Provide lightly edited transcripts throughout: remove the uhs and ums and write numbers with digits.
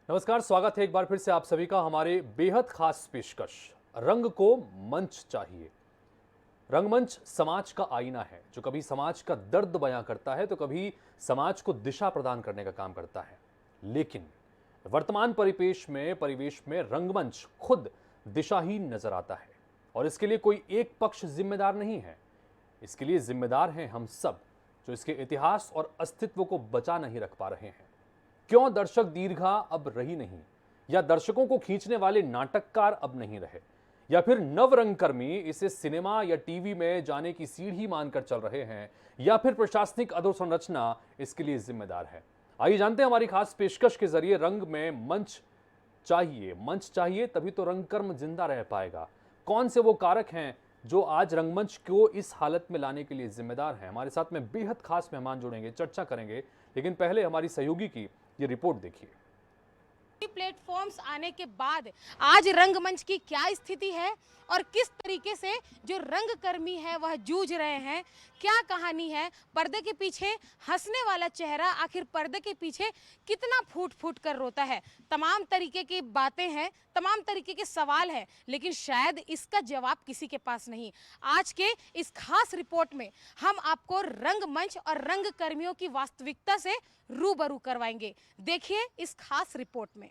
नमस्कार, स्वागत है एक बार फिर से आप सभी का हमारे बेहद खास पेशकश रंग को मंच चाहिए। रंगमंच समाज का आईना है जो कभी समाज का दर्द बयां करता है तो कभी समाज को दिशा प्रदान करने का काम करता है। लेकिन वर्तमान परिवेश में रंगमंच खुद दिशाहीन नजर आता है और इसके लिए कोई एक पक्ष जिम्मेदार नहीं है। इसके लिए जिम्मेदार हैं हम सब जो इसके इतिहास और अस्तित्व को बचा नहीं रख पा रहे हैं। क्यों दर्शक दीर्घा अब रही नहीं, या दर्शकों को खींचने वाले नाटककार अब नहीं रहे, या फिर नव रंगकर्मी इसे सिनेमा या टीवी में जाने की सीढ़ी मानकर चल रहे हैं, या फिर प्रशासनिक अधोसंरचना इसके लिए जिम्मेदार है। आइए जानते हैं हमारी खास पेशकश के जरिए रंग में मंच चाहिए तभी तो रंगकर्म जिंदा रह पाएगा। कौन से वो कारक हैं जो आज रंगमंच को इस हालत में लाने के लिए जिम्मेदार हैं। हमारे साथ में बेहद खास मेहमान जुड़ेंगे, चर्चा करेंगे, लेकिन पहले हमारी सहयोगी की ये रिपोर्ट देखिए। प्लेटफॉर्म्स आने के बाद आज रंगमंच की क्या स्थिति है और किस तरीके से जो रंगकर्मी है वह जूझ रहे हैं, क्या कहानी है, पर्दे के पीछे हंसने वाला चेहरा आखिर पर्दे के पीछे कितना फूट फूट कर रोता है, तमाम तरीके की बातें हैं, तमाम तरीके के सवाल हैं, लेकिन शायद इसका जवाब किसी के पास नहीं। आज के इस खास रिपोर्ट में हम आपको रंगमंच और रंगकर्मियों की वास्तविकता से रूबरू करवाएंगे। देखिए इस खास रिपोर्ट में।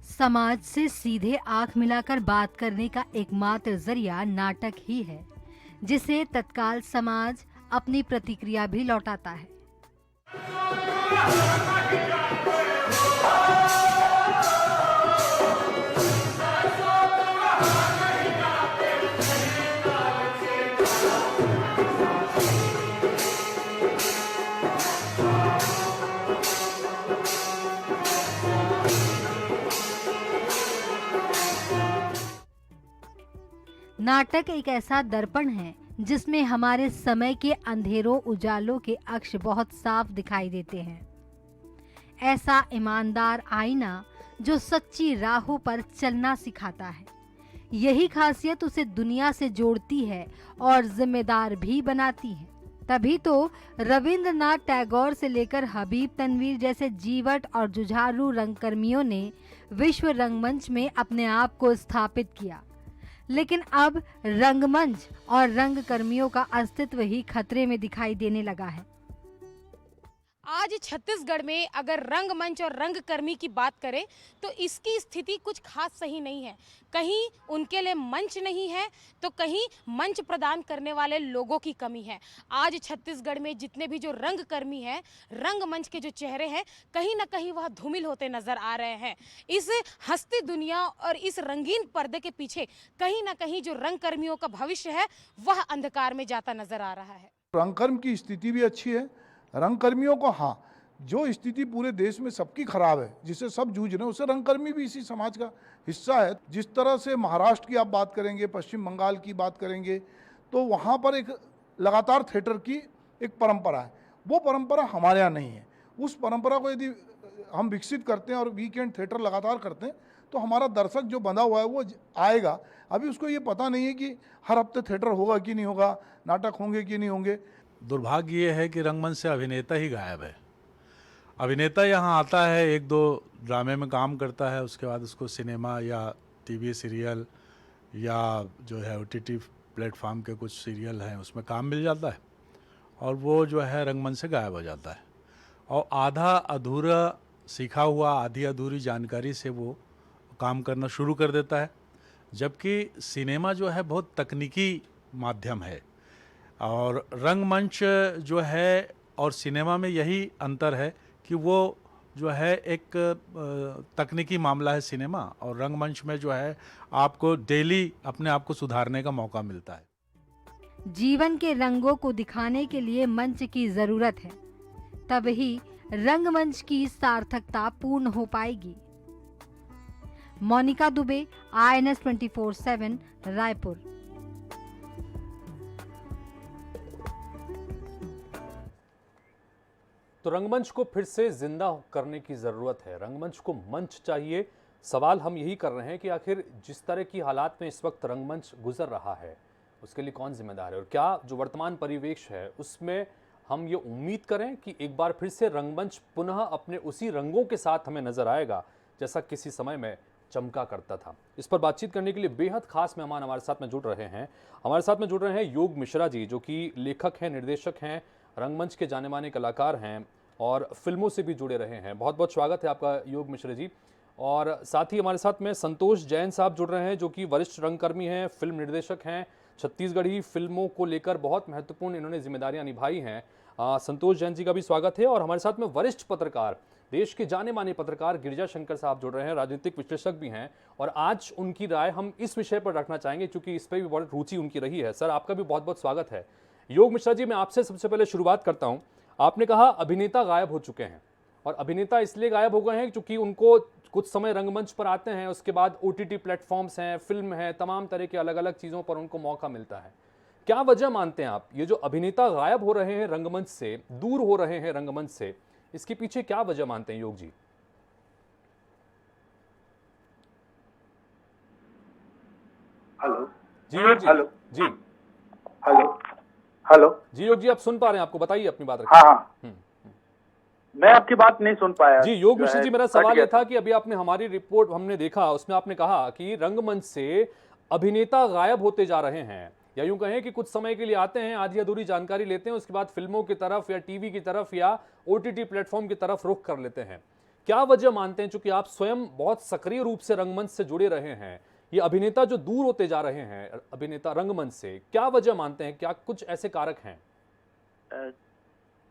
समाज से सीधे आंख मिलाकर बात करने का एकमात्र जरिया नाटक ही है, जिसे तत्काल समाज अपनी प्रतिक्रिया भी लौटाता है। नाटक एक ऐसा दर्पण है जिसमें हमारे समय के अंधेरों उजालों के अक्ष बहुत साफ दिखाई देते हैं। ऐसा ईमानदार आईना जो सच्ची राहों पर चलना सिखाता है। यही खासियत उसे दुनिया से जोड़ती है और जिम्मेदार भी बनाती है। तभी तो रविंद्रनाथ टैगोर से लेकर हबीब तनवीर जैसे जीवट और जुझारू रंगकर्मियों ने विश्व रंगमंच में अपने आप को स्थापित किया। लेकिन अब रंगमंच और रंगकर्मियों का अस्तित्व ही खतरे में दिखाई देने लगा है। आज छत्तीसगढ़ में अगर रंगमंच और रंगकर्मी की बात करें तो इसकी स्थिति कुछ खास सही नहीं है। कहीं उनके लिए मंच नहीं है तो कहीं मंच प्रदान करने वाले लोगों की कमी है। आज छत्तीसगढ़ में जितने भी जो रंगकर्मी हैं, रंगमंच के जो चेहरे हैं, कहीं ना कहीं वह धूमिल होते नजर आ रहे हैं। इस हंसती दुनिया और इस रंगीन पर्दे के पीछे कहीं ना कहीं जो रंगकर्मियों का भविष्य है वह अंधकार में जाता नजर आ रहा है। रंगकर्म की स्थिति भी अच्छी है। रंगकर्मियों को हाँ, जो स्थिति पूरे देश में सबकी खराब है, जिसे सब जूझ रहे हैं, उससे रंगकर्मी भी इसी समाज का हिस्सा है। जिस तरह से महाराष्ट्र की आप बात करेंगे, पश्चिम बंगाल की बात करेंगे, तो वहाँ पर एक लगातार थिएटर की एक परंपरा है। वो परंपरा हमारे यहाँ नहीं है। उस परंपरा को यदि हम विकसित करते हैं और वीकेंड थिएटर लगातार करते हैं तो हमारा दर्शक जो बंधा हुआ है वो आएगा। अभी उसको ये पता नहीं है कि हर हफ्ते थिएटर होगा कि नहीं होगा, नाटक होंगे कि नहीं होंगे। दुर्भाग्य ये है कि रंगमंच से अभिनेता ही गायब है। अभिनेता यहाँ आता है, एक दो ड्रामे में काम करता है, उसके बाद उसको सिनेमा या टीवी सीरियल या जो है ओटीटी प्लेटफॉर्म के कुछ सीरियल हैं उसमें काम मिल जाता है और वो जो है रंगमंच से गायब हो जाता है। और आधा अधूरा सीखा हुआ, आधी अधूरी जानकारी से वो काम करना शुरू कर देता है। जबकि सिनेमा जो है बहुत तकनीकी माध्यम है और रंगमंच जो है और सिनेमा में यही अंतर है कि वो जो है एक तकनीकी मामला है सिनेमा, और रंगमंच में जो है आपको डेली अपने आप को सुधारने का मौका मिलता है। जीवन के रंगों को दिखाने के लिए मंच की जरूरत है, तभी रंगमंच की सार्थकता पूर्ण हो पाएगी। मोनिका दुबे, INS 24/7, रायपुर। तो रंगमंच को फिर से जिंदा करने की जरूरत है, रंगमंच को मंच चाहिए। सवाल हम यही कर रहे हैं कि आखिर जिस तरह की हालात में इस वक्त रंगमंच गुजर रहा है उसके लिए कौन जिम्मेदार है? और क्या जो वर्तमान परिवेश है उसमें हम ये उम्मीद करें कि एक बार फिर से रंगमंच पुनः अपने उसी रंगों के साथ हमें नजर आएगा जैसा किसी समय में चमका करता था? इस पर बातचीत करने के लिए बेहद खास मेहमान हमारे साथ में जुड़ रहे हैं। हमारे साथ में जुड़ रहे हैं योग मिश्रा जी, जो कि लेखक हैं, निर्देशक हैं, रंगमंच के जाने माने कलाकार हैं और फिल्मों से भी जुड़े रहे हैं। बहुत बहुत स्वागत है आपका योग मिश्रा जी। और साथ ही हमारे साथ में संतोष जैन साहब जुड़ रहे हैं, जो कि वरिष्ठ रंगकर्मी हैं, फिल्म निर्देशक हैं, छत्तीसगढ़ी फिल्मों को लेकर बहुत महत्वपूर्ण इन्होंने जिम्मेदारियां निभाई हैं। संतोष जैन जी का भी स्वागत है। और हमारे साथ में वरिष्ठ पत्रकार, देश के जाने माने पत्रकार गिरिजा शंकर साहब जुड़ रहे हैं, राजनीतिक विश्लेषक भी हैं, और आज उनकी राय हम इस विषय पर रखना चाहेंगे क्योंकि इस पर भी बहुत रुचि उनकी रही है। सर, आपका भी बहुत बहुत स्वागत है। योग मिश्रा जी, मैं आपसे सबसे पहले शुरुआत करता हूं। आपने कहा अभिनेता गायब हो चुके हैं, और अभिनेता इसलिए गायब हो गए हैं क्योंकि उनको कुछ समय रंगमंच पर आते हैं, उसके बाद OTT प्लेटफॉर्म्स हैं, फिल्म है, तमाम तरह के अलग अलग चीज़ों पर उनको मौका मिलता है। क्या वजह मानते हैं आप, ये जो अभिनेता गायब हो रहे हैं रंगमंच से, दूर हो रहे हैं रंगमंच से, इसके पीछे क्या वजह मानते हैं योग जी? हेलो जी योग जी। हेलो जी हेलो हेलो जी योग जी, आप सुन पा रहे हैं? आपको बताइए अपनी बात रखिए। हाँ हाँ, मैं आपकी बात नहीं सुन पाया। जी योग जो मिश्रा है, जी, मेरा कट सवाल गया ये था कि अभी आपने हमारी रिपोर्ट हमने देखा, उसमें आपने कहा कि रंगमंच से अभिनेता गायब होते जा रहे हैं, या यूं कहें कि कुछ समय के लिए आते हैं, आधी अधूरी जानकारी लेते हैं, उसके बाद फिल्मों की तरफ या टीवी की तरफ या OTT प्लेटफॉर्म की तरफ रुख कर लेते हैं। क्या वजह मानते हैं, चूंकि आप स्वयं बहुत सक्रिय रूप से रंगमंच से जुड़े रहे हैं, ये अभिनेता जो दूर होते जा रहे हैं अभिनेता रंगमंच से, क्या वजह मानते हैं? क्या कुछ ऐसे कारक हैं?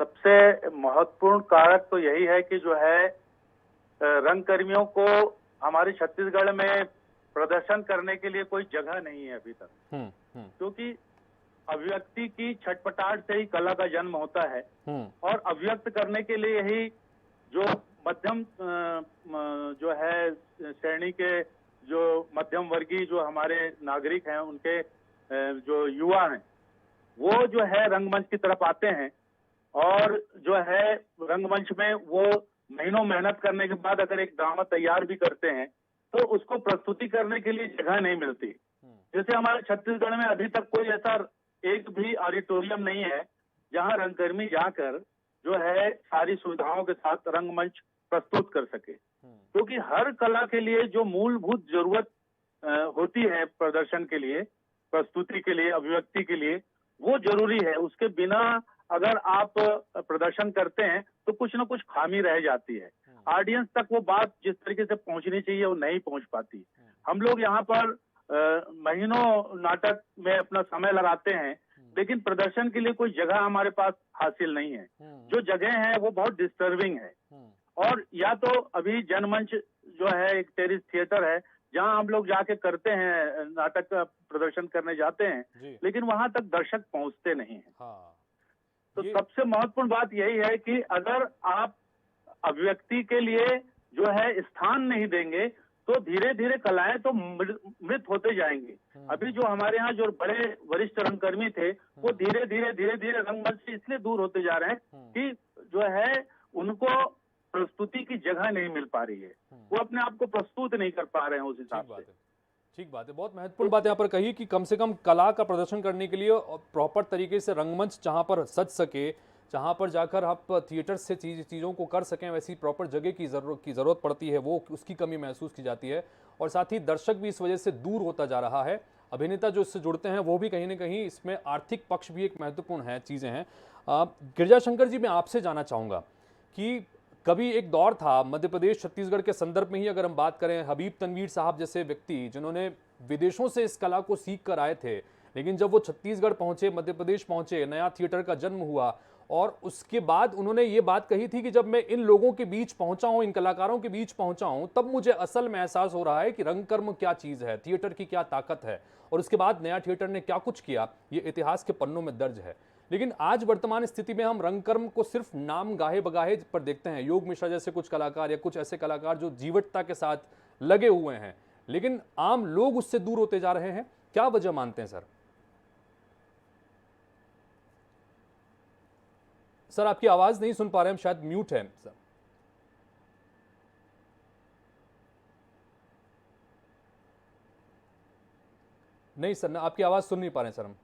सबसे महत्वपूर्ण कारक तो यही है कि जो है रंगकर्मियों को हमारे छत्तीसगढ़ में प्रदर्शन करने के लिए कोई जगह नहीं है अभी तक, क्योंकि अभिव्यक्ति की छटपटाहट से ही कला का जन्म होता है, और अभिव्यक्त करने के लिए ही जो मध्यम जो है श्रेणी के जो मध्यम वर्गीय जो हमारे नागरिक हैं, उनके जो युवा हैं, वो जो है रंगमंच की तरफ आते हैं, और जो है रंगमंच में वो महीनों मेहनत करने के बाद अगर एक ड्रामा तैयार भी करते हैं तो उसको प्रस्तुति करने के लिए जगह नहीं मिलती। जैसे हमारे छत्तीसगढ़ में अभी तक कोई ऐसा एक भी ऑडिटोरियम नहीं है जहां रंगकर्मी जाकर जो है सारी सुविधाओं के साथ रंगमंच प्रस्तुत कर सके, क्योंकि हर कला के लिए जो मूलभूत जरूरत होती है प्रदर्शन के लिए, प्रस्तुति के लिए, अभिव्यक्ति के लिए, वो जरूरी है। उसके बिना अगर आप प्रदर्शन करते हैं तो कुछ ना कुछ खामी रह जाती है। ऑडियंस तक वो बात जिस तरीके से पहुंचनी चाहिए वो नहीं पहुंच पाती। हम लोग यहाँ पर महीनों नाटक में अपना समय लगाते हैं, लेकिन प्रदर्शन के लिए कोई जगह हमारे पास हासिल नहीं है। जो जगह है वो बहुत डिस्टर्बिंग है। और या तो अभी जनमंच जो है एक टेरिस थिएटर है जहां हम लोग जाके करते हैं, नाटक का प्रदर्शन करने जाते हैं, लेकिन वहां तक दर्शक पहुंचते नहीं है। तो सबसे महत्वपूर्ण बात यही है कि अगर आप अभिव्यक्ति के लिए जो है स्थान नहीं देंगे तो धीरे धीरे कलाएं तो मृत होते जाएंगी। अभी जो हमारे यहाँ जो बड़े वरिष्ठ रंगकर्मी थे वो धीरे धीरे रंगमंच से इसलिए दूर होते जा रहे हैं कि जो है उनको प्रस्तुति की जगह नहीं मिल पा रही है, वो अपने आप को प्रस्तुत नहीं कर पा रहे हैं उस हिसाब से। ठीक बात है। बहुत महत्वपूर्ण बात यहाँ पर कही कि कम से कम कला का प्रदर्शन करने के लिए प्रॉपर तरीके से रंगमंच जहाँ पर सज सके, जहाँ पर जाकर आप थिएटर से चीज़ों को कर सकें, वैसी प्रॉपर जगह की ज़रूरत पड़ती है, वो उसकी कमी महसूस की जाती है। और साथ ही दर्शक भी इस वजह से दूर होता जा रहा है। अभिनेता जो इससे जुड़ते हैं वो भी कहीं ना कहीं इसमें आर्थिक पक्ष भी एक महत्वपूर्ण है, चीज़ें हैं। गिरिजा शंकर जी, मैं आपसे जानना चाहूँगा कि कभी एक दौर था मध्य प्रदेश छत्तीसगढ़ के संदर्भ में ही अगर हम बात करें, हबीब तनवीर साहब जैसे व्यक्ति जिन्होंने विदेशों से इस कला को सीख कर आए थे, लेकिन जब वो छत्तीसगढ़ पहुंचे, मध्य प्रदेश पहुंचे, नया थिएटर का जन्म हुआ, और उसके बाद उन्होंने ये बात कही थी कि जब मैं इन लोगों के बीच पहुंचा हूं, इन कलाकारों के बीच पहुंचा हूं, तब मुझे असल में एहसास हो रहा है कि रंगकर्म क्या चीज़ है, थिएटर की क्या ताकत है, और उसके बाद नया थिएटर ने क्या कुछ किया, ये इतिहास के पन्नों में दर्ज है। लेकिन आज वर्तमान स्थिति में हम रंगकर्म को सिर्फ नाम गाहे बगाहे पर देखते हैं। योग मिश्रा जैसे कुछ कलाकार या कुछ ऐसे कलाकार जो जीवटता के साथ लगे हुए हैं, लेकिन आम लोग उससे दूर होते जा रहे हैं। क्या वजह मानते हैं सर? सर, आपकी आवाज नहीं सुन पा रहे हैं, शायद म्यूट है सर। नहीं सर, आपकी आवाज़ सुन नहीं पा रहे हैं सर हम।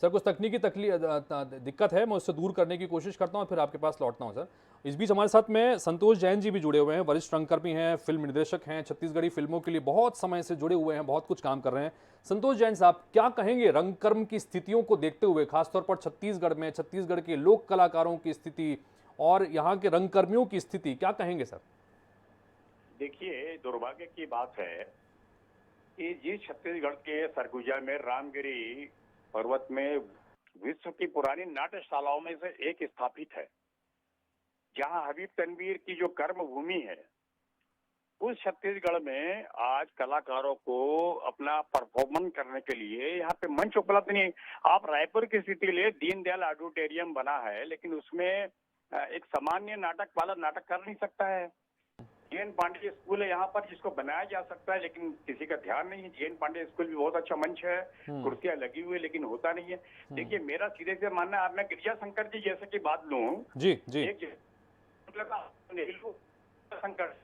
सर कुछ तकनीकी दिक्कत है, मैं उससे दूर करने की कोशिश करता हूँ, फिर आपके पास लौटता हूँ सर। इस बीच हमारे साथ में संतोष जैन जी भी जुड़े हुए हैं, वरिष्ठ रंगकर्मी हैं, फिल्म निर्देशक हैं, छत्तीसगढ़ी फिल्मों के लिए बहुत समय से जुड़े हुए हैं, बहुत कुछ काम कर रहे हैं। संतोष जैन साहब, क्या कहेंगे रंगकर्म की स्थितियों को देखते हुए, खासतौर पर छत्तीसगढ़ में, छत्तीसगढ़ के लोक कलाकारों की स्थिति और यहाँ के रंगकर्मियों की स्थिति, क्या कहेंगे सर? देखिए, दुर्भाग्य की बात है कि जिस छत्तीसगढ़ के सरगुजा में रामगिरी पर्वत में विश्व की पुरानी नाट्यशालाओं में से एक स्थापित है, जहां हबीब तनवीर की जो कर्म भूमि है, उस छत्तीसगढ़ में आज कलाकारों को अपना परफॉर्मेंस करने के लिए यहाँ पे मंच उपलब्ध नहीं। आप रायपुर की स्थिति ले, दीनदयाल ऑडिटोरियम बना है, लेकिन उसमें एक सामान्य नाटक वाला नाटक कर नहीं सकता है। जीएन पांडे स्कूल है यहाँ पर, जिसको बनाया जा सकता है, लेकिन किसी का ध्यान नहीं है। जीएन पांडे स्कूल भी बहुत अच्छा मंच है, कुर्सियां लगी हुई है, लेकिन होता नहीं है। देखिए, मेरा सीधे से मानना है, आप मैं गिरिजा शंकर जी जैसे की बात लूं, जी जी, एक नेहरू शंकर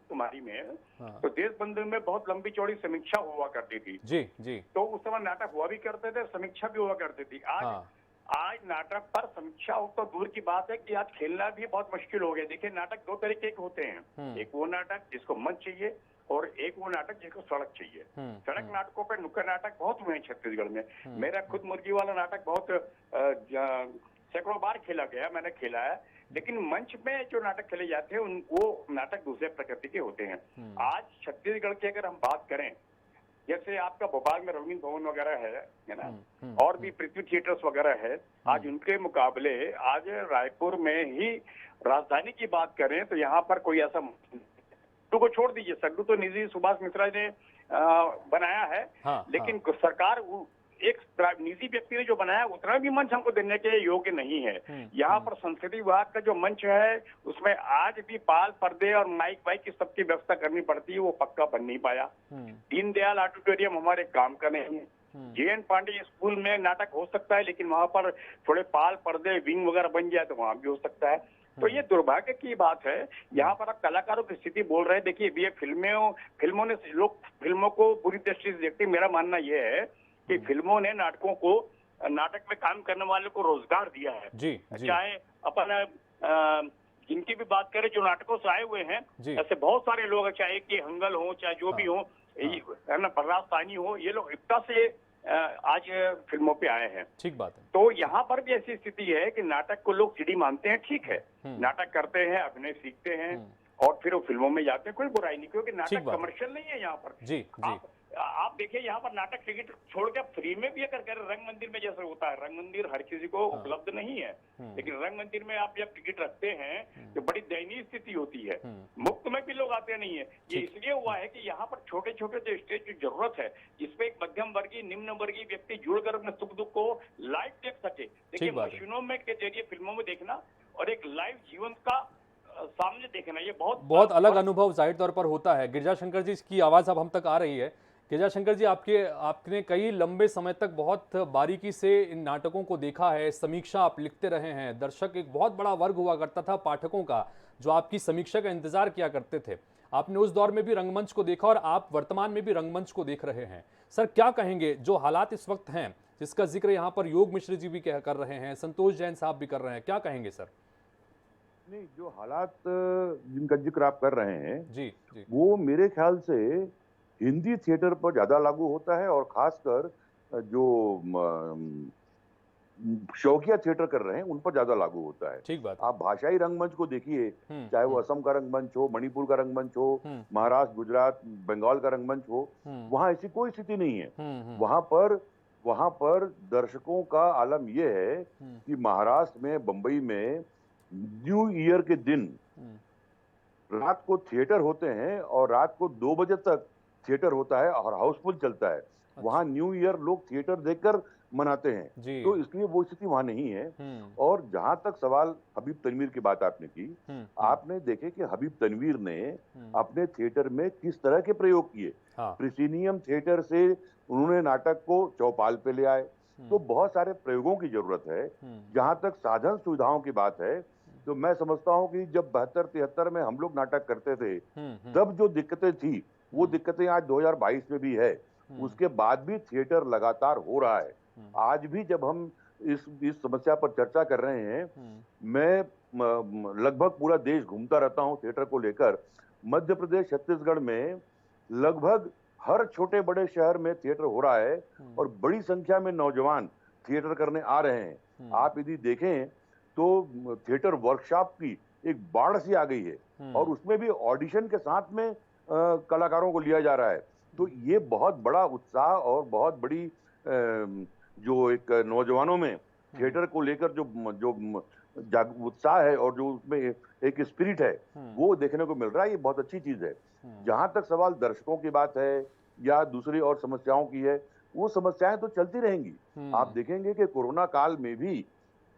कुमारी में, हाँ, तो देश बंधु में बहुत लंबी चौड़ी समीक्षा हुआ करती थी। जी जी, तो उस समय नाटक हुआ भी करते थे, समीक्षा भी हुआ करती थी। हाँ, आज नाटक पर समीक्षा हो तो दूर की बात है कि आज खेलना भी बहुत मुश्किल हो गया। देखिए, नाटक दो तरीके के होते हैं, एक वो नाटक जिसको मंच चाहिए और एक वो नाटक जिसको सड़क चाहिए। सड़क नाटकों पे नुक्कड़ नाटक बहुत हुए हैं छत्तीसगढ़ में। मेरा खुद मुर्गी वाला नाटक बहुत सैकड़ों बार खेला गया, मैंने खेला है, लेकिन मंच में जो नाटक खेले जाते हैं वो नाटक दूसरे प्रकृति के होते हैं। आज छत्तीसगढ़ की अगर हम बात करें, जैसे आपका भोपाल में रवींद्र भवन वगैरह है ना, और भी पृथ्वी थिएटर्स वगैरह है, आज उनके मुकाबले आज रायपुर में ही राजधानी की बात करें तो यहाँ पर कोई ऐसा सड्डू को छोड़ दीजिए, सड्डू तो निजी सुभाष मिश्रा ने बनाया है, हाँ, लेकिन सरकार एक निजी व्यक्ति ने जो बनाया उतना भी मंच हमको देने के योग्य नहीं है। यहाँ पर संस्कृति विभाग का जो मंच है उसमें आज भी पाल पर्दे और माइक वाइक की सबकी व्यवस्था करनी पड़ती है, वो पक्का बन नहीं पाया। दीनदयाल ऑडिटोरियम हमारे काम का नहीं है। जीएन पांडे स्कूल में नाटक हो सकता है, लेकिन वहां पर थोड़े पाल पर्दे विंग वगैरह बन जाए तो वहां भी हो सकता है। तो ये दुर्भाग्य की बात है। यहाँ पर आप कलाकारों की स्थिति बोल रहे हैं, देखिए ये फिल्मों ने लोग फिल्मों को बुरी दृष्टि से देखते। मेरा मानना यह है कि फिल्मों ने नाटक में काम करने वालों को रोजगार दिया है। जी, जी, चाहे अपन जिनकी भी बात करें जो नाटकों से आए हुए हैं, ऐसे बहुत सारे लोग, चाहे कि हंगल हो, चाहे जो भी हो, है ना, बर्राज सानी हो, ये लोग एकता से आज फिल्मों पे आए हैं। ठीक बात है। तो यहाँ पर भी ऐसी स्थिति है कि नाटक को लोग सीढ़ी मानते हैं, ठीक है, नाटक करते हैं, अभिनय सीखते हैं और फिर वो फिल्मों में जाते हैं, कोई बुराई नहीं, क्योंकि नाटक कमर्शियल नहीं है यहाँ पर। जी जी, आप देखिए, यहाँ पर नाटक टिकट छोड़ के फ्री में भी अगर करें, रंग मंदिर में जैसे होता है, रंग मंदिर हर किसी को उपलब्ध नहीं है, लेकिन रंग मंदिर में आप जब टिकट रखते हैं तो बड़ी दयनीय स्थिति होती है। मुफ्त में भी लोग आते नहीं है। ये इसलिए हुआ है कि यहाँ पर छोटे छोटे जो स्टेज की जरूरत है, जिसपे एक मध्यम वर्गीय, निम्न वर्गीय व्यक्ति जुड़कर अपने सुख दुख को लाइव देख सके। देखिए, मशीनों में के जरिए फिल्मों में देखना और एक लाइव जीवन का सामने देखना, ये बहुत अलग अनुभव जाहिर तौर पर होता है। गिरिजा शंकर जी की आवाज़ अब हम तक आ रही है। गिरिजा शंकर जी, आपने कई लंबे समय तक बहुत बारीकी से इन नाटकों को देखा है, समीक्षा आप लिखते रहे हैं। दर्शक एक बहुत बड़ा वर्ग हुआ करता था पाठकों का, जो आपकी समीक्षा का इंतजार किया करते थे। आपने उस दौर में भी रंगमंच को देखा और आप वर्तमान में भी रंगमंच को देख रहे हैं। सर, क्या कहेंगे जो हालात इस वक्त हैं, जिसका जिक्र यहाँ पर योग मिश्र जी भी कर रहे हैं, संतोष जैन साहब भी कर रहे हैं, क्या कहेंगे सर? नहीं, जो हालात जिनका जिक्र आप कर रहे हैं जी जी, वो मेरे ख्याल से हिंदी थिएटर पर ज्यादा लागू होता है, और खासकर जो शौकिया थिएटर कर रहे हैं उन पर ज्यादा लागू होता है। ठीक बात। आप भाषाई रंगमंच को देखिए, चाहे वो असम का रंगमंच हो, मणिपुर का रंगमंच हो, महाराष्ट्र, गुजरात, बंगाल का रंगमंच हो, वहां ऐसी कोई स्थिति नहीं है। वहां पर दर्शकों का आलम यह है कि महाराष्ट्र में, बंबई में न्यू ईयर के दिन रात को थिएटर होते हैं और रात को 2 बजे तक थिएटर होता है और हाउसफुल चलता है। वहां न्यू ईयर लोग थिएटर देखकर मनाते हैं, तो इसलिए वो स्थिति वहां नहीं है। और जहां तक सवाल हबीब तनवीर की बात आपने की, आपने देखे कि हबीब तनवीर ने अपने थिएटर में किस तरह के प्रयोग किए। प्रिसीनियम थिएटर से उन्होंने नाटक को चौपाल पे ले आए। तो बहुत सारे प्रयोगों की जरूरत है। जहां तक साधन सुविधाओं की बात है, तो मैं समझता हूँ कि जब 72-73 में हम लोग नाटक करते थे, तब जो दिक्कतें थी वो दिक्कतें आज 2022 में भी है। उसके बाद भी थिएटर लगातार हो रहा है। आज भी जब हम इस समस्या पर चर्चा कर रहे हैं, मैं लगभग पूरा देश घूमता रहता हूँ थिएटर को लेकर। मध्य प्रदेश, छत्तीसगढ़ में लगभग हर छोटे बड़े शहर में थिएटर हो रहा है और बड़ी संख्या में नौजवान थिएटर करने आ रहे हैं। आप यदि देखें तो थिएटर वर्कशॉप की एक बाढ़ सी आ गई है और उसमें भी ऑडिशन के साथ में कलाकारों को लिया जा रहा है। तो ये बहुत बड़ा उत्साह और बहुत बड़ी जो एक नौजवानों में थिएटर को लेकर जो उत्साह है और जो उसमें एक स्पिरिट है, वो देखने को मिल रहा है। ये बहुत अच्छी चीज है। जहां तक सवाल दर्शकों की बात है या दूसरी और समस्याओं की है, वो समस्याएं तो चलती रहेंगी। आप देखेंगे कि कोरोना काल में भी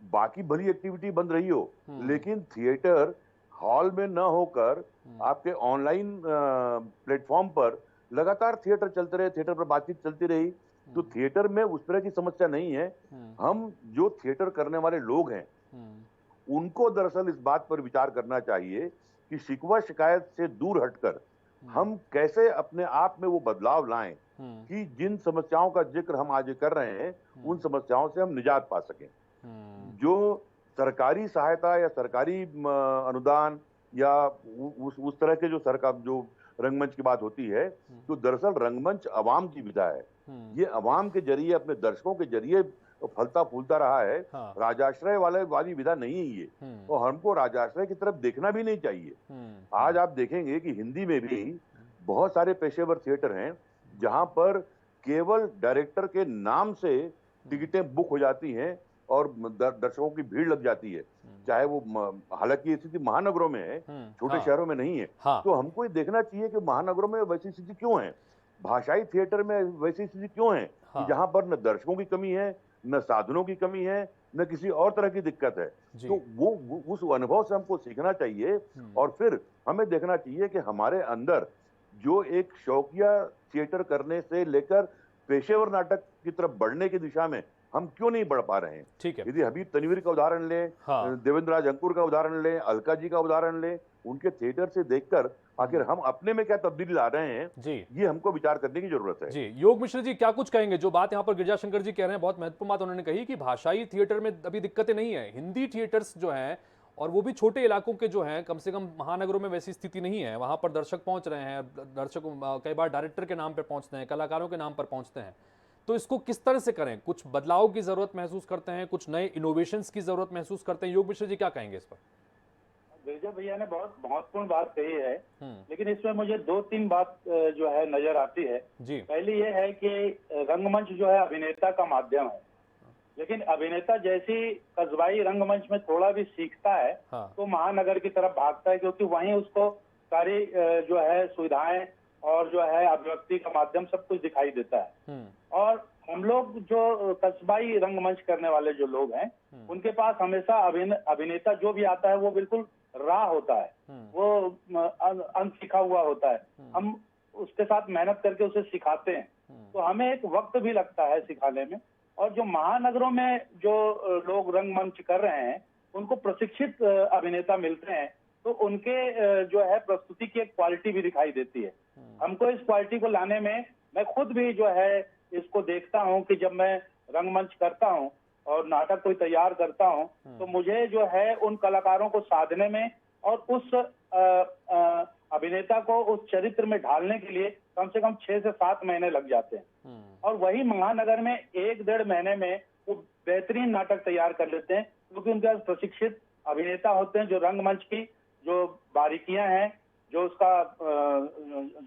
बाकी भली एक्टिविटी बंद रही हो, लेकिन थिएटर हॉल में न होकर आपके ऑनलाइन प्लेटफॉर्म पर लगातार थिएटर चलते रहे, थिएटर पर बातचीत चलती रही। तो थिएटर में उस तरह की समस्या नहीं है। हम जो थिएटर करने वाले लोग हैं, उनको दरअसल इस बात पर विचार करना चाहिए कि शिकवा शिकायत से दूर हटकर हम कैसे अपने आप में वो बदलाव लाएं कि जिन समस्याओं का जिक्र हम आज कर रहे हैं, उन समस्याओं से हम निजात पा सकें। जो सरकारी सहायता या सरकारी अनुदान या उस तरह के जो रंगमंच की बात होती है, तो दरअसल रंगमंच अवाम की विधा है। ये अवाम के जरिए, अपने दर्शकों के जरिए फलता फूलता रहा है। हाँ। राजाश्रय वाली विधा नहीं है ये, और हमको राजाश्रय की तरफ देखना भी नहीं चाहिए। आज आप देखेंगे कि हिंदी में भी बहुत सारे पेशेवर थिएटर हैं जहां पर केवल डायरेक्टर के नाम से टिकटें बुक हो जाती हैं और दर्शकों की भीड़ लग जाती है। चाहे वो हालांकि स्थिति महानगरों में है, छोटे हाँ। शहरों में नहीं है। हाँ। तो हमको ये देखना चाहिए कि महानगरों में वैसी स्थिति क्यों है, भाषाई थिएटर में वैसी स्थिति क्यों है हाँ। कि जहां पर न दर्शकों की कमी है, न साधनों की कमी है, न किसी और तरह की दिक्कत है। जी। तो वो उस अनुभव से हमको सीखना चाहिए और फिर हमें देखना चाहिए कि हमारे अंदर जो एक शौकिया थिएटर करने से लेकर पेशेवर नाटक की तरफ बढ़ने की दिशा में हम क्यों नहीं बढ़ पा रहे हैं। ठीक है। यदि हबीब तनवीर का उदाहरण लें, हाँ। देवेंद्र राज अंकुर का उदाहरण लें, अलका जी का उदाहरण लें, उनके थिएटर से देखकर आखिर हम अपने में क्या तब्दीली ला रहे हैं, जी। ये हमको विचार करने की जरूरत है। जी, योग मिश्र जी क्या कुछ कहेंगे? जो बात यहाँ पर गिरिजा शंकर जी कह रहे हैं, बहुत महत्वपूर्ण बात उन्होंने कही कि भाषाई थिएटर में अभी दिक्कतें नहीं है। हिंदी थिएटर्स जो हैं, और वो भी छोटे इलाकों के जो हैं, कम से कम महानगरों में वैसी स्थिति नहीं है। वहां पर दर्शक पहुंच रहे हैं, दर्शक कई बार डायरेक्टर के नाम पर पहुंचते हैं, कलाकारों के नाम पर पहुंचते हैं। तो इसको किस तरह से करें? कुछ बदलाव की जरूरत महसूस करते हैं, कुछ नए इनोवेशंस की जरूरत महसूस करते हैं। योग मिश्र जी क्या कहेंगे इस पर? गिरिजा भैया ने बहुत महत्वपूर्ण बात कही है, लेकिन इसमें मुझे 2-3 बात जो है नजर आती है। जी। पहली ये है कि रंगमंच जो है अभिनेता का माध्यम है, लेकिन अभिनेता जैसी कस्बाई रंगमंच में थोड़ा भी सीखता है हाँ। तो महानगर की तरफ भागता है, क्योंकि वहीं उसको सारी जो है सुविधाएं और जो है अभिव्यक्ति का माध्यम सब कुछ दिखाई देता है। और हम लोग जो कस्बाई रंगमंच करने वाले जो लोग हैं, उनके पास हमेशा अभिनेता जो भी आता है वो बिल्कुल राह होता है, वो अनसीखा हुआ होता है। हम उसके साथ मेहनत करके उसे सिखाते हैं, तो हमें एक वक्त भी लगता है सिखाने में। और जो महानगरों में जो लोग रंगमंच कर रहे हैं, उनको प्रशिक्षित अभिनेता मिलते हैं, तो उनके जो है प्रस्तुति की एक क्वालिटी भी दिखाई देती है। हमको इस क्वालिटी को लाने में, मैं खुद भी जो है इसको देखता हूँ कि जब मैं रंगमंच करता हूँ और नाटक कोई तैयार करता हूँ, तो मुझे जो है उन कलाकारों को साधने में और उस अभिनेता को उस चरित्र में ढालने के लिए कम से कम 6 से 7 महीने लग जाते हैं। और वही महानगर में 1-1.5 महीने में वो बेहतरीन नाटक तैयार कर लेते हैं, क्योंकि उनके पास प्रशिक्षित अभिनेता होते हैं जो रंगमंच की जो बारीकियां हैं, जो उसका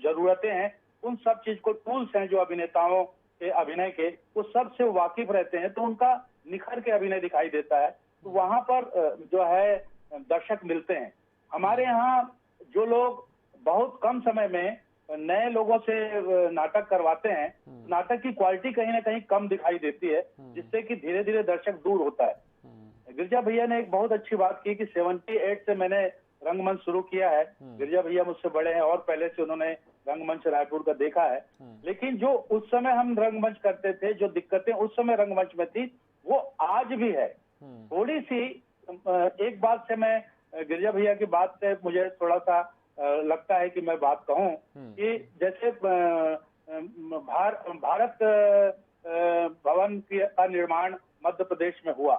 जरूरतें हैं, उन सब चीज को टूल्स हैं जो अभिनेताओं के अभिनय के, वो सब से वाकिफ रहते हैं, तो उनका निखर के अभिनय दिखाई देता है। तो वहां पर जो है दर्शक मिलते हैं। हमारे यहाँ जो लोग बहुत कम समय में नए लोगों से नाटक करवाते हैं, नाटक की क्वालिटी कहीं ना कहीं कम दिखाई देती है, जिससे कि धीरे धीरे दर्शक दूर होता है। गिरिजा भैया ने एक बहुत अच्छी बात की कि 78 से मैंने रंगमंच शुरू किया है। गिरिजा भैया मुझसे बड़े हैं और पहले से उन्होंने रंगमंच रायपुर का देखा है, लेकिन जो उस समय हम रंगमंच करते थे, जो दिक्कतें उस समय रंगमंच में थी, वो आज भी है। थोड़ी सी एक बात से मैं गिरिजा भैया की बात से मुझे थोड़ा सा लगता है कि मैं बात कहूं कि जैसे भारत भवन का निर्माण मध्य प्रदेश में हुआ,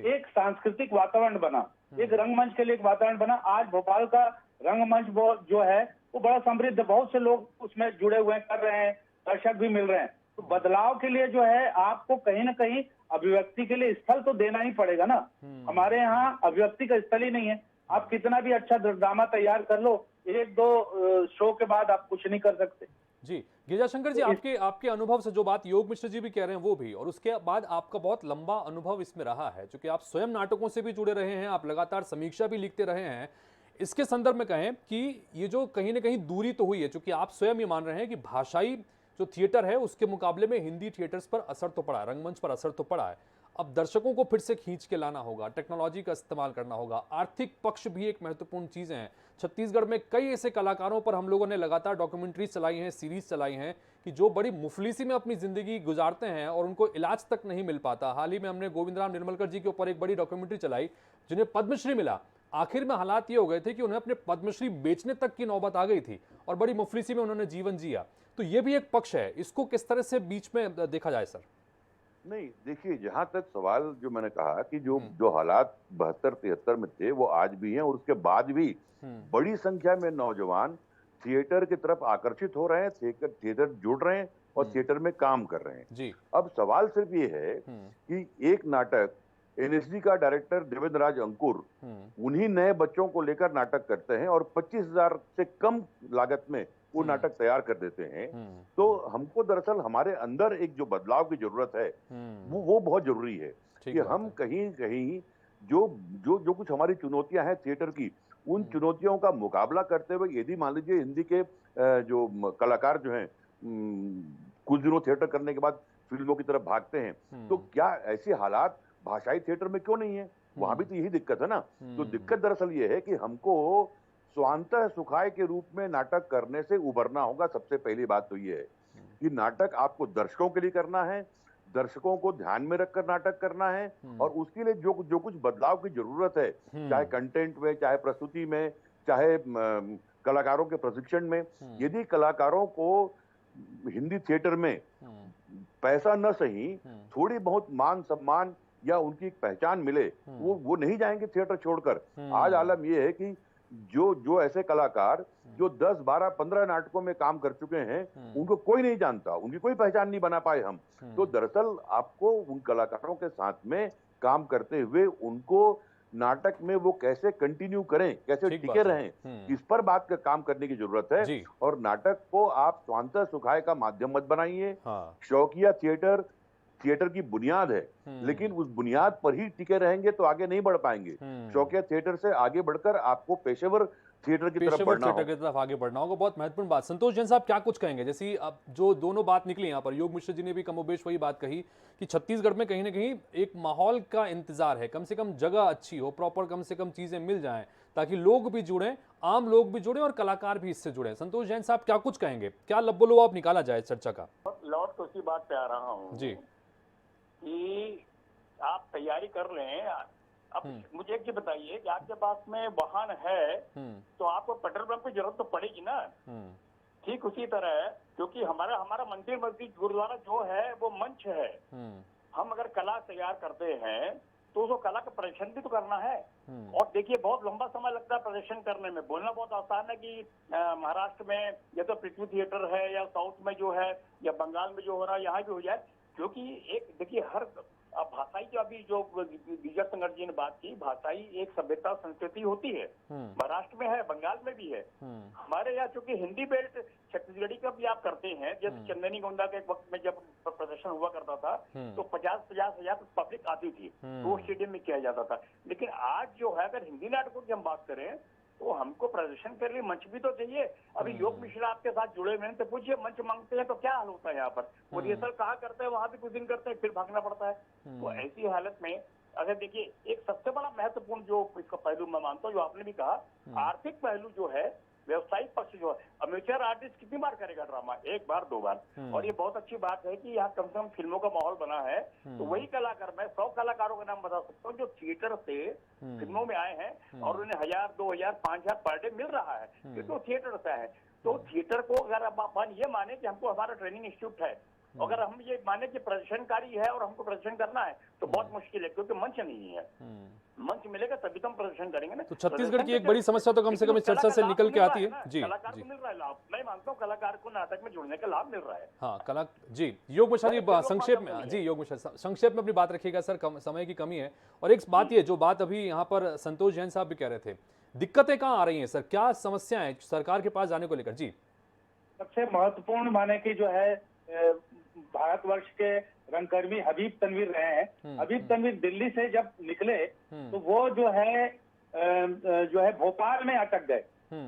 एक सांस्कृतिक वातावरण बना, एक रंगमंच के लिए एक वातावरण बना। आज भोपाल का रंगमंच जो है वो बड़ा समृद्ध, बहुत से लोग उसमें जुड़े हुए कर रहे हैं, दर्शक भी मिल रहे हैं। तो बदलाव के लिए जो है आपको कहीं ना कहीं अभिव्यक्ति के लिए स्थल तो देना ही पड़ेगा ना। हमारे यहाँ अभिव्यक्ति का स्थल ही नहीं है। आप कितना भी अच्छा ड्रामा तैयार कर लो, एक दो शो के बाद आप कुछ नहीं कर सकते। जी गिरिजाशंकर जी, आपके अनुभव से जो बात योग मिश्र जी भी कह रहे हैं वो भी, और उसके बाद आपका बहुत लंबा अनुभव इसमें रहा है, क्योंकि आप स्वयं नाटकों से भी जुड़े रहे हैं, आप लगातार समीक्षा भी लिखते रहे हैं। इसके संदर्भ में कहें कि ये जो कहीं ना कहीं दूरी तो हुई है, क्योंकि आप स्वयं ये मान रहे हैं कि भाषाई जो थिएटर है उसके मुकाबले में हिंदी थिएटर्स पर असर तो पड़ा है, रंगमंच पर असर तो पड़ा है। अब दर्शकों को फिर से खींच के लाना होगा, टेक्नोलॉजी का इस्तेमाल करना होगा, आर्थिक पक्ष भी एक महत्वपूर्ण चीज़ें हैं। छत्तीसगढ़ में कई ऐसे कलाकारों पर हम लोगों ने लगातार डॉक्यूमेंट्री चलाई हैं, सीरीज चलाई हैं कि जो बड़ी मुफलिसी में अपनी ज़िंदगी गुजारते हैं और उनको इलाज तक नहीं मिल पाता। हाल ही में हमने गोविंद राम निर्मलकर जी के ऊपर एक बड़ी डॉक्यूमेंट्री चलाई जिन्हें पद्मश्री मिला। आखिर में हालात ये हो गए थे कि उन्हें अपने पद्मश्री बेचने तक की नौबत आ गई थी और बड़ी मुफलिसी में उन्होंने जीवन जिया। तो ये भी एक पक्ष है, इसको किस तरह से बीच में देखा जाए सर? नहीं, देखिए, जहां तक सवाल जो मैंने कहा कि जो हालात 72-73 में थे वो आज भी हैं, और उसके बाद भी बड़ी संख्या में नौजवान थिएटर की तरफ आकर्षित हो रहे हैं, थिएटर जुड़ रहे हैं और थिएटर में काम कर रहे हैं। जी। अब सवाल सिर्फ ये है कि एक नाटक एनएसडी का डायरेक्टर देवेंद्र राज अंकुर उन्हीं नए बच्चों को लेकर नाटक करते हैं और 25,000 से कम लागत में वो नाटक तैयार कर देते हैं। तो हमको दरअसल हमारे अंदर एक जो बदलाव की जरूरत है वो बहुत जरूरी है कि हम कहीं कहीं जो कुछ हमारी चुनौतियां हैं थिएटर की, उन चुनौतियों का मुकाबला करते हुए, यदि मान लीजिए हिंदी के जो कलाकार जो हैं कुछ दिनों थिएटर करने के बाद फिल्मों की तरफ भागते हैं, तो क्या ऐसे हालात भाषाई थिएटर में क्यों नहीं है? वहां भी तो यही दिक्कत है ना। तो दिक्कत दरअसल ये है कि हमको स्वांतः सुखाय के रूप में नाटक करने से उबरना होगा। सबसे पहली बात तो ये है कि नाटक आपको दर्शकों के लिए करना है, दर्शकों को ध्यान में रखकर नाटक करना है, और उसके लिए जो कुछ बदलाव की जरूरत है, चाहे कंटेंट में, चाहे प्रस्तुति में, चाहे कलाकारों के प्रशिक्षण में। यदि कलाकारों को हिंदी थिएटर में पैसा न सही, थोड़ी बहुत मान सम्मान या उनकी एक पहचान मिले, वो नहीं जाएंगे थिएटर छोड़कर। आज आलम ये है कि जो ऐसे कलाकार जो 10, 12, 15 नाटकों में काम कर चुके हैं, उनको कोई नहीं जानता, उनकी कोई पहचान नहीं बना पाए हम। तो दरअसल आपको उन कलाकारों के साथ में काम करते हुए उनको नाटक में वो कैसे कंटिन्यू करें, कैसे टिके रहें, इस पर बात का काम करने की जरूरत है। और नाटक को आप स्वांतः सुखाय का माध्यम मत बनाइए। शौकिया थिएटर की बुनियाद है, लेकिन उस बुनियाद पर ही टिके रहेंगे तो आगे नहीं बढ़ पाएंगे। शौकिया थिएटर से आगे बढ़कर आपको पेशेवर थिएटर की तरफ आगे बढ़ना होगा। बहुत महत्वपूर्ण बात। संतोष जैन साहब क्या कुछ कहेंगे? जैसे अब जो दोनों बात निकली यहाँ पर, योग मिश्र जी ने भी कमोबेश वही बात कही कि छत्तीसगढ़ में कहीं ना कहीं एक माहौल का इंतजार है, कम से कम जगह अच्छी हो, प्रॉपर कम से कम चीजें मिल जाएं ताकि लोग भी जुड़े, आम लोग भी जुड़े और कलाकार भी इससे जुड़े। संतोष जैन साहब क्या कुछ कहेंगे? क्या लब्बो आप निकाला जाए चर्चा का? लौट तो उसी बात पे आ रहा हूँ जी कि आप तैयारी कर लें। अब मुझे एक चीज बताइए कि आपके पास में वाहन है तो आपको पेट्रोल पंप की जरूरत तो पड़ेगी ना। ठीक उसी तरह, क्योंकि हमारा मंदिर मस्जिद गुरुद्वारा जो है वो मंच है। हम अगर कला तैयार करते हैं तो उसको कला का प्रदर्शन भी तो करना है। और देखिए, बहुत लंबा समय लगता है प्रदर्शन करने में। बोलना बहुत आसान है कि महाराष्ट्र में या तो पृथ्वी थिएटर है, या साउथ में जो है, या बंगाल में जो हो रहा है यहाँ भी हो जाए। क्योंकि एक देखिए, हर भाषाई जो अभी जो विजय संगठ जी ने बात की, भाषाई एक सभ्यता संस्कृति होती है। महाराष्ट्र में है, बंगाल में भी है। हमारे यहाँ चूंकि हिंदी बेल्ट छत्तीसगढ़ी का भी आप करते हैं, जैसे चंदनी गोंदा के एक वक्त में जब प्रदर्शन हुआ करता था तो 50-50 हजार पब्लिक आती थी, तो स्टेडियम में किया जाता था। लेकिन आज जो है, अगर हिंदी नाटकों की हम बात करें तो हमको प्रदर्शन के लिए मंच भी तो चाहिए। अभी योग मिश्रा आपके साथ जुड़े हुए हैं, तो पूछिए मंच मांगते हैं तो क्या हाल होता है यहाँ पर? वो रिहर्सल कहाँ करते हैं, वहां भी कुछ दिन करते हैं, फिर भागना पड़ता है। तो ऐसी हालत में अगर देखिए, एक सबसे बड़ा महत्वपूर्ण जो इसका पहलू मैं मानता हूँ, जो आपने भी कहा, आर्थिक पहलू जो है व्यवसायिक पक्ष जो है, अमेचर आर्टिस्ट कितनी बार करेगा ड्रामा, एक बार दो बार। और ये बहुत अच्छी बात है कि यहाँ कम से कम फिल्मों का माहौल बना है। तो वही कलाकार, मैं 100 कलाकारों का नाम बता सकता हूँ जो थिएटर से फिल्मों में आए हैं और उन्हें 1000, 2000, 5000 पर डे मिल रहा है, क्योंकि वो थिएटर से है। तो थिएटर को अगर अपन ये माने कि हमको हमारा ट्रेनिंग इंस्टीट्यूट है, अगर हम ये माने कि प्रदर्शनकारी है और हमको प्रदर्शन करना है, तो बहुत मुश्किल है, क्योंकि मंच नहीं है। मंच मिलेगा तभी तो हम प्रदर्शन करेंगे ना। तो छत्तीसगढ़ की एक बड़ी समस्या तो कम से कम इस चर्चा से निकल के आती है। जी, कलाकार को मिल रहा है लाभ, मैं मानता हूँ कलाकार को नाटक में जुड़ने का लाभ मिल रहा है। हाँ, जी योग मिश्रा जी, संक्षेप में, जी योग मिश्रा संक्षेप में अपनी बात रखिएगा सर, समय की कमी है। और एक बात ये, जो बात अभी यहाँ पर संतोष जैन साहब भी कह रहे थे, दिक्कतें कहाँ आ रही हैं सर, क्या समस्याएं सरकार के पास जाने को लेकर? जी, सबसे महत्वपूर्ण माने कि जो है भारतवर्ष के रंगकर्मी हबीब तनवीर रहे हैं। हबीब तनवीर दिल्ली से जब निकले तो वो जो है भोपाल में अटक गए।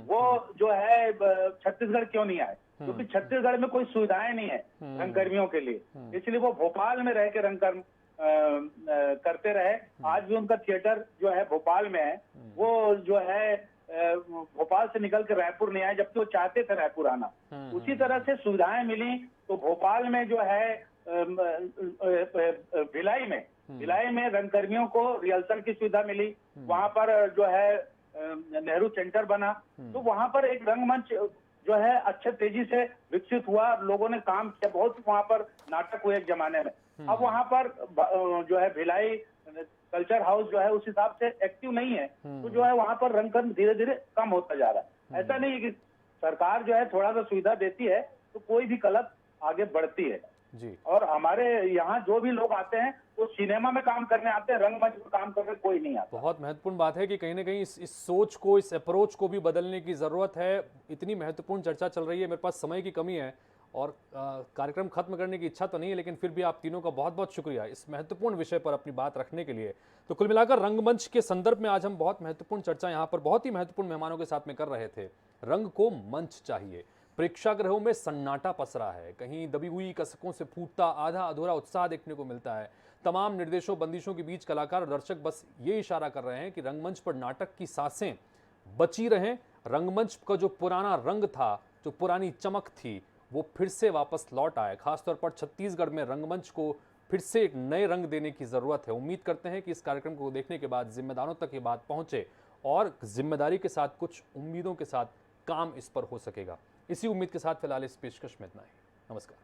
वो जो है छत्तीसगढ़ क्यों नहीं आए? क्योंकि छत्तीसगढ़ में कोई सुविधाएं नहीं है रंगकर्मियों के लिए, इसलिए वो भोपाल में रह के रंगकर्म करते रहे। आज भी उनका थिएटर जो है भोपाल में है। वो जो है भोपाल से निकल के रायपुर नहीं आए, जबकि वो चाहते थे रायपुर आना। उसी तरह से सुविधाएं मिली तो भोपाल में जो है भिलाई में रंगकर्मियों को रिहर्सल की सुविधा मिली। वहां पर जो है नेहरू सेंटर बना, तो वहां पर एक रंगमंच जो है अच्छे तेजी से विकसित हुआ। लोगों ने काम किया, बहुत वहां पर नाटक हुए एक जमाने में। अब वहां पर जो है भिलाई कल्चर हाउस जो है उस हिसाब से एक्टिव नहीं है, तो जो है वहां पर रंगकर्म धीरे धीरे कम होता जा रहा है। ऐसा नहीं है कि सरकार जो है थोड़ा सा सुविधा देती है तो कोई भी कला आगे बढ़ती है जी। और हमारे यहाँ जो भी लोग आते हैं वो सिनेमा में काम करने आते हैं, रंगमंच में काम करने कोई नहीं आता। बहुत महत्वपूर्ण बात है कि कहीं ना कहीं इस सोच को, इस अप्रोच को भी बदलने की जरूरत है। इतनी महत्वपूर्ण चर्चा चल रही है, मेरे पास समय की कमी है और कार्यक्रम खत्म करने की इच्छा तो नहीं है, लेकिन फिर भी आप तीनों का बहुत बहुत शुक्रिया इस महत्वपूर्ण विषय पर अपनी बात रखने के लिए। तो कुल मिलाकर रंगमंच के संदर्भ में आज हम बहुत महत्वपूर्ण चर्चा यहाँ पर बहुत ही महत्वपूर्ण मेहमानों के साथ में कर रहे थे। रंग को मंच चाहिए, प्रेक्षागृहों में सन्नाटा पसरा है, कहीं दबी हुई कसकों से फूटता आधा अधूरा उत्साह देखने को मिलता है। तमाम निर्देशों बंदिशों के बीच कलाकार और दर्शक बस ये इशारा कर रहे हैं कि रंगमंच पर नाटक की सांसें बची रहें, रंगमंच का जो पुराना रंग था, जो पुरानी चमक थी, वो फिर से वापस लौट आए। खासतौर पर छत्तीसगढ़ में रंगमंच को फिर से एक नए रंग देने की जरूरत है। उम्मीद करते हैं कि इस कार्यक्रम को देखने के बाद जिम्मेदारों तक ये बात पहुंचे और जिम्मेदारी के साथ, कुछ उम्मीदों के साथ काम इस पर हो सकेगा। इसी उम्मीद के साथ फिलहाल इस पेशकश में इतना ही। नमस्कार।